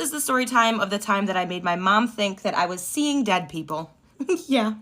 is the story time of the time that I made my mom think that I was seeing dead people. Yeah.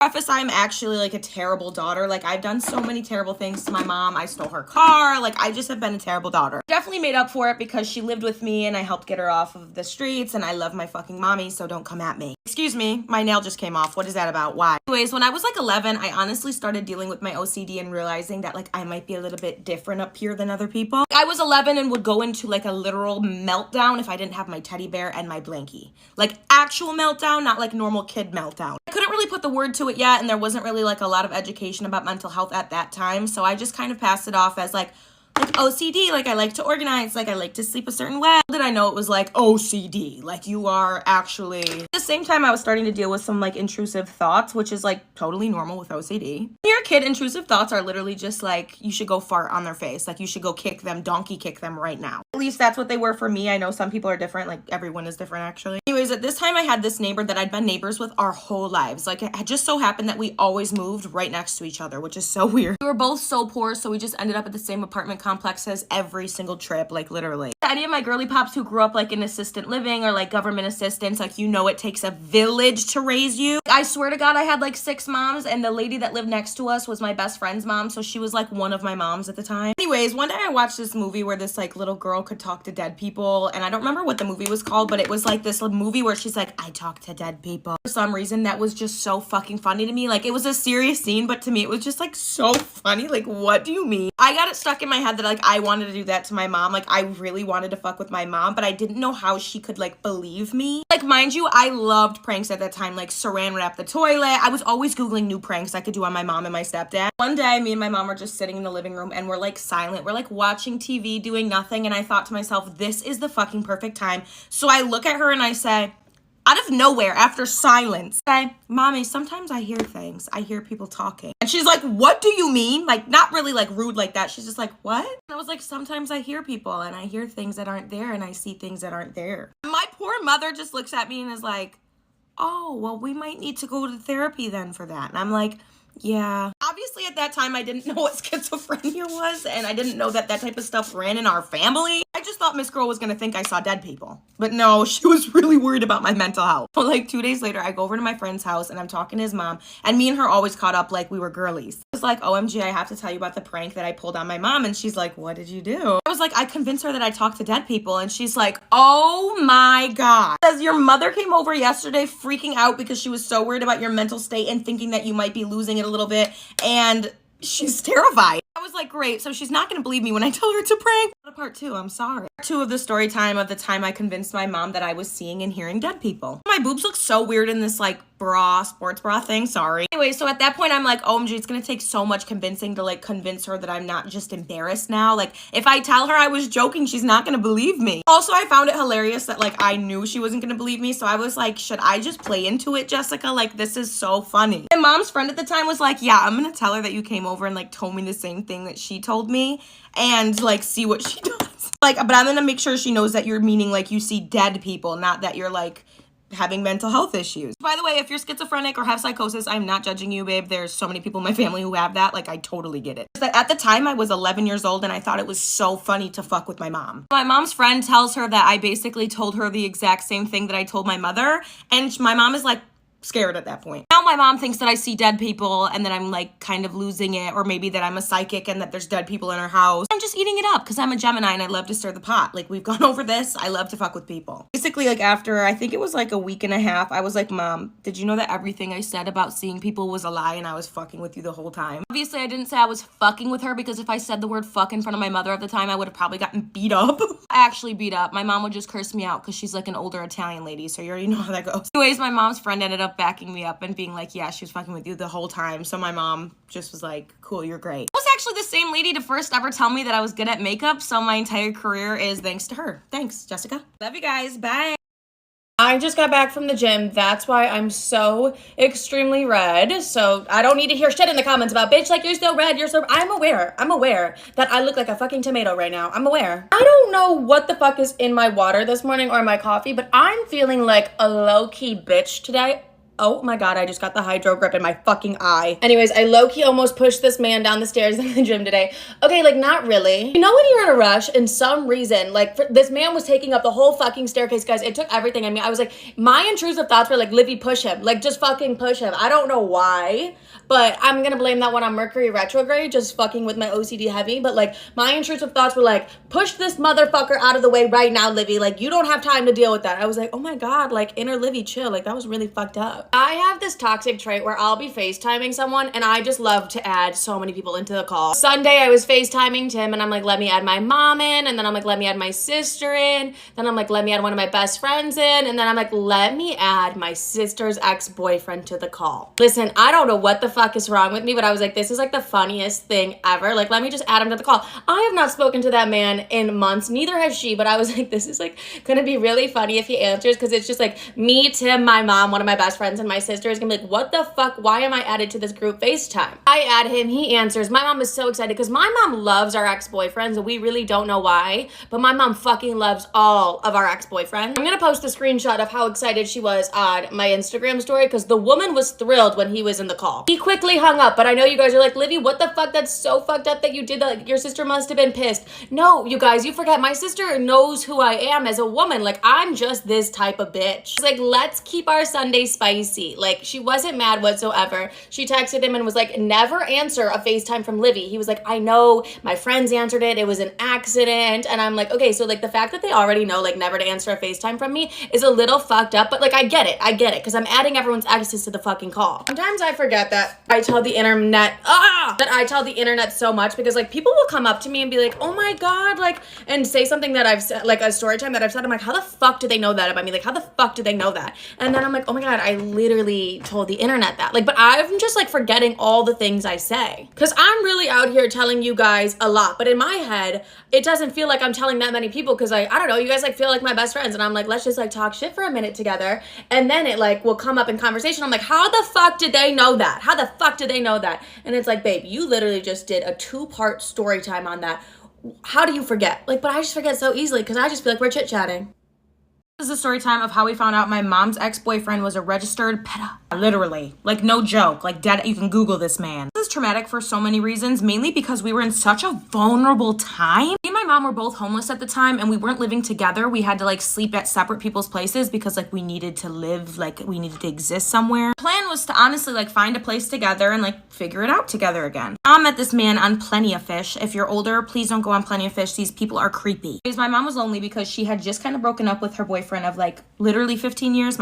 Preface, I'm actually like a terrible daughter. Like, I've done so many terrible things to my mom. I stole her car. Like, I just have been a terrible daughter. Definitely made up for it because she lived with me and I helped get her off of the streets, and I love my fucking mommy, so don't come at me. Excuse me, my nail just came off. What is that about? Why? Anyways, when I was like 11, I honestly started dealing with my OCD and realizing that like I might be a little bit different up here than other people. I was 11 and would go into like a literal meltdown if I didn't have my teddy bear and my blankie. Like actual meltdown, not like normal kid meltdown. I couldn't really put the word to it yet, and there wasn't really like a lot of education about mental health at that time, so I just kind of passed it off as like OCD, like I like to organize, like I like to sleep a certain way. Did I know it was like OCD, like you are actually. At the same time, I was starting to deal with some like intrusive thoughts, which is like totally normal with OCD. When you're a kid, intrusive thoughts are literally just like you should go fart on their face, like you should go kick them, donkey kick them right now. At least that's what they were for me. I know some people are different, like everyone is different actually. Anyways, at this time I had this neighbor that I'd been neighbors with our whole lives. Like it had just so happened that we always moved right next to each other, which is so weird. We were both so poor, so we just ended up at the same apartment complexes every single trip, like literally. Any of my girly pops who grew up like in assistant living or like government assistance, like you know it takes a village to raise you. I swear to God, I had like 6 moms, and the lady that lived next to us was my best friend's mom, so she was like one of my moms at the time. Anyways, one day I watched this movie where this like little girl could talk to dead people, and I don't remember what the movie was called, but it was like this movie where she's like, I talk to dead people. For some reason that was just so fucking funny to me. Like it was a serious scene, but to me it was just like so funny. Like what do you mean? I got it stuck in my head that like I wanted to do that to my mom. Like I really wanted to fuck with my mom, but I didn't know how she could like believe me. Like mind you, I loved pranks at that time, like saran wrap the toilet. I was always Googling new pranks I could do on my mom and my stepdad. One day me and my mom were just sitting in the living room and we're like silent. We're like watching TV, doing nothing, and I thought to myself, this is the fucking perfect time. So I look at her and I say, out of nowhere, after silence, say, Mommy, sometimes I hear things. I hear people talking. And she's like, what do you mean? Like, not really like rude like that. She's just like, what? And I was like, sometimes I hear people and I hear things that aren't there and I see things that aren't there. My poor mother just looks at me and is like, oh, well, we might need to go to therapy then for that. And I'm like, yeah. Obviously at that time I didn't know what schizophrenia was, and I didn't know that that type of stuff ran in our family. I just thought Miss Girl was gonna think I saw dead people. But no, she was really worried about my mental health. But like 2 days later, I go over to my friend's house and I'm talking to his mom, and me and her always caught up like we were girlies. I was like, OMG, I have to tell you about the prank that I pulled on my mom. And she's like, what did you do? I was like, I convinced her that I talked to dead people. And she's like, oh my God. Says your mother came over yesterday freaking out because she was so worried about your mental state and thinking that you might be losing it a little bit, and she's terrified. I was like, great, so she's not gonna believe me when I tell her it's a prank. Part 2, I'm sorry. Part 2 of the story time of the time I convinced my mom that I was seeing and hearing dead people. My boobs look so weird in this like bra, sports bra thing, sorry. Anyway, so at that point I'm like, OMG, it's gonna take so much convincing to like convince her that I'm not just embarrassed now. Like if I tell her I was joking, she's not gonna believe me. Also, I found it hilarious that like I knew she wasn't gonna believe me, so I was like, should I just play into it, Jessica? Like this is so funny. My mom's friend at the time was like, yeah, I'm gonna tell her that you came over and like told me the same thing that she told me and like see what she does. Like, but I'm gonna make sure she knows that you're meaning like you see dead people, not that you're like having mental health issues. By the way, if you're schizophrenic or have psychosis, I'm not judging you, babe. There's so many people in my family who have that. Like, I totally get it. But at the time, I was 11 years old and I thought it was so funny to fuck with my mom. My mom's friend tells her that I basically told her the exact same thing that I told my mother, and my mom is like, scared at that point. Now my mom thinks that I see dead people and that I'm like kind of losing it, or maybe that I'm a psychic and that there's dead people in our house. I'm just eating it up because I'm a Gemini and I love to stir the pot. Like we've gone over this. I love to fuck with people. Basically, like after, I think it was like a week and a half, I was like, Mom, did you know that everything I said about seeing people was a lie and I was fucking with you the whole time? Obviously, I didn't say I was fucking with her, because if I said the word fuck in front of my mother at the time, I would have probably gotten beat up. I actually beat up. My mom would just curse me out because she's like an older Italian lady, so you already know how that goes. Anyways, my mom's friend ended up backing me up and being like, yeah, she was fucking with you the whole time. So my mom just was like, cool, you're great. It was actually the same lady to first ever tell me that I was good at makeup, so my entire career is thanks to her. Thanks, Jessica. Love you guys. Bye. I just got back from the gym. That's why I'm so extremely red. So I don't need to hear shit in the comments about, bitch, like, you're so red, you're so... I'm aware that I look like a fucking tomato right now. I'm aware. I don't know what the fuck is in my water this morning or my coffee, but I'm feeling like a low-key bitch today. Oh my God, I just got the hydro grip in my fucking eye. Anyways, I low-key almost pushed this man down the stairs in the gym today. Okay, like not really. You know when you're in a rush and some reason, like this man was taking up the whole fucking staircase, guys. It took everything in me. I was like, my intrusive thoughts were like, Livy, push him. Like just fucking push him. I don't know why, but I'm gonna blame that one on Mercury retrograde, just fucking with my OCD heavy. But like my intrusive thoughts were like, push this motherfucker out of the way right now, Livy. Like you don't have time to deal with that. I was like, oh my God, like inner Livy, chill. Like that was really fucked up. I have this toxic trait where I'll be FaceTiming someone and I just love to add so many people into the call. Sunday, I was FaceTiming Tim and I'm like, let me add my mom in. And then I'm like, let me add my sister in. Then I'm like, let me add one of my best friends in. And then I'm like, let me add my sister's ex-boyfriend to the call. Listen, I don't know what the fuck is wrong with me, but I was like, this is like the funniest thing ever. Like, let me just add him to the call. I have not spoken to that man in months. Neither has she, but I was like, this is like gonna be really funny if he answers because it's just like me, Tim, my mom, one of my best friends, and my sister is gonna be like, what the fuck? Why am I added to this group FaceTime? I add him, he answers. My mom is so excited because my mom loves our ex-boyfriends and we really don't know why, but my mom fucking loves all of our ex-boyfriends. I'm gonna post a screenshot of how excited she was on my Instagram story because the woman was thrilled when he was in the call. He quickly hung up, but I know you guys are like, Livy, what the fuck? That's so fucked up that you did that. Like, your sister must have been pissed. No, you guys, you forget my sister knows who I am as a woman. Like, I'm just this type of bitch. She's like, let's keep our Sunday spicy. Like, she wasn't mad whatsoever. She texted him and was like, never answer a FaceTime from Livy. He was like, I know, my friends answered it. It was an accident. And I'm like, okay, so like the fact that they already know like never to answer a FaceTime from me is a little fucked up, but like I get it because I'm adding everyone's exes to the fucking call. Sometimes I forget that I tell the internet so much because like people will come up to me and be like, oh my God, like, and say something that I've said, like a story time that I've said. I'm like, how the fuck do they know that about me? Like, how the fuck do they know that? And then I'm like, oh my God, I literally told the internet that. Like, but I'm just like forgetting all the things I say because I'm really out here telling you guys a lot, but in my head, it doesn't feel like I'm telling that many people because I don't know, you guys like feel like my best friends and I'm like, let's just like talk shit for a minute together. And then it like will come up in conversation. I'm like, how the fuck did they know that? How the fuck did they know that? And it's like, babe, you literally just did a 2-part story time on that. How do you forget? Like, but I just forget so easily because I just feel like we're chit-chatting. This is a story time of how we found out my mom's ex-boyfriend was a registered pedo. Literally, like no joke, like dead. You can Google this man. This is traumatic for so many reasons, mainly because we were in such a vulnerable time. Me and my mom were both homeless at the time and we weren't living together. We had to like sleep at separate people's places because like we needed to live, like we needed to exist somewhere. The plan was to honestly like find a place together and like figure it out together again. I met this man on Plenty of Fish. If you're older, please don't go on Plenty of Fish. These people are creepy. Because my mom was lonely because she had just kind of broken up with her boyfriend of like literally 15 years.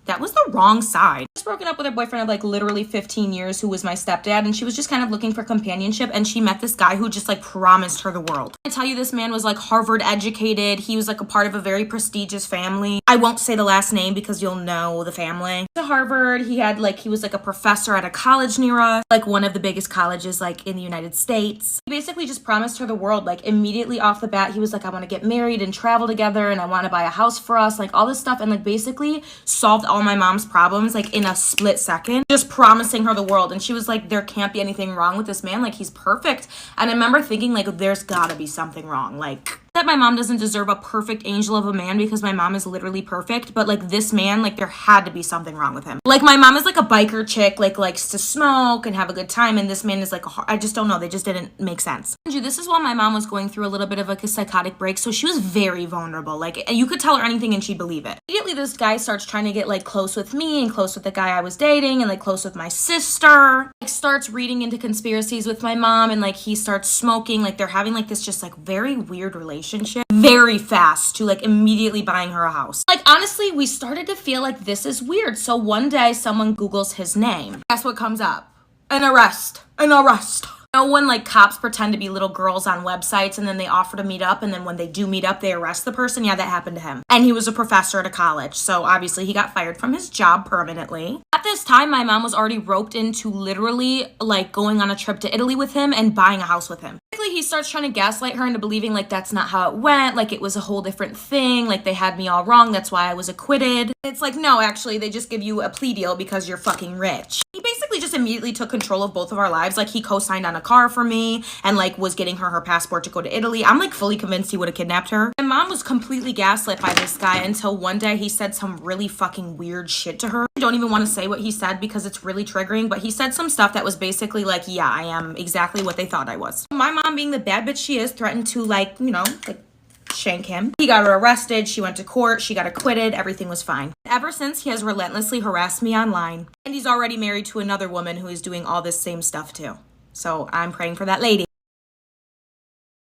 That was the wrong side. Just broken up with her boyfriend of like literally 15 years who was my stepdad, and she was just kind of looking for companionship, and she met this guy who just like promised her the world. I tell you, this man was like Harvard educated. He was like a part of a very prestigious family. I won't say the last name because you'll know the family. To Harvard, he was like a professor at a college near us, like one of the biggest colleges like in the United States. He basically just promised her the world. Like immediately off the bat, he was like, I want to get married and travel together, and I want to buy a house for us, like all this stuff, and like basically solved all my mom's problems like in a split second, just promising her the world. And she was like, there can't be anything wrong with this man, like he's perfect. And I remember thinking like, there's gotta be something wrong, like that my mom doesn't deserve a perfect angel of a man because my mom is literally perfect, but like this man, like there had to be something wrong with him. Like my mom is like a biker chick, like likes to smoke and have a good time, and this man is like I just don't know, they just didn't make sense. This is while my mom was going through a little bit of like a psychotic break, so she was very vulnerable. Like you could tell her anything and she'd believe it. Immediately this guy starts trying to get like close with me and close with the guy I was dating and like close with my sister. Like starts reading into conspiracies with my mom, and like he starts smoking. Like they're having like this just like very weird relationship very fast to like immediately buying her a house. Like honestly, we started to feel like this is weird. So one day someone Googles his name. Guess what comes up? An arrest. No one like cops pretend to be little girls on websites and then they offer to meet up, and then when they do meet up, they arrest the person. Yeah, that happened to him. And he was a professor at a college, so obviously he got fired from his job permanently. At this time, my mom was already roped into literally like going on a trip to Italy with him and buying a house with him. Basically, he starts trying to gaslight her into believing like that's not how it went, like it was a whole different thing, like they had me all wrong, that's why I was acquitted. It's like, no, actually, they just give you a plea deal because you're fucking rich. He basically just immediately took control of both of our lives. Like, he co-signed on a car for me and, like, was getting her passport to go to Italy. I'm, like, fully convinced he would have kidnapped her. And mom was completely gaslit by this guy until one day he said some really fucking weird shit to her. I don't even want to say what he said because it's really triggering, but he said some stuff that was basically like, yeah, I am exactly what they thought I was. My mom, being the bad bitch she is, threatened to, like, you know, like, shank him. He got her arrested, she went to court, she got acquitted, everything was fine. Ever since, he has relentlessly harassed me online. And he's already married to another woman who is doing all this same stuff too. So I'm praying for that lady.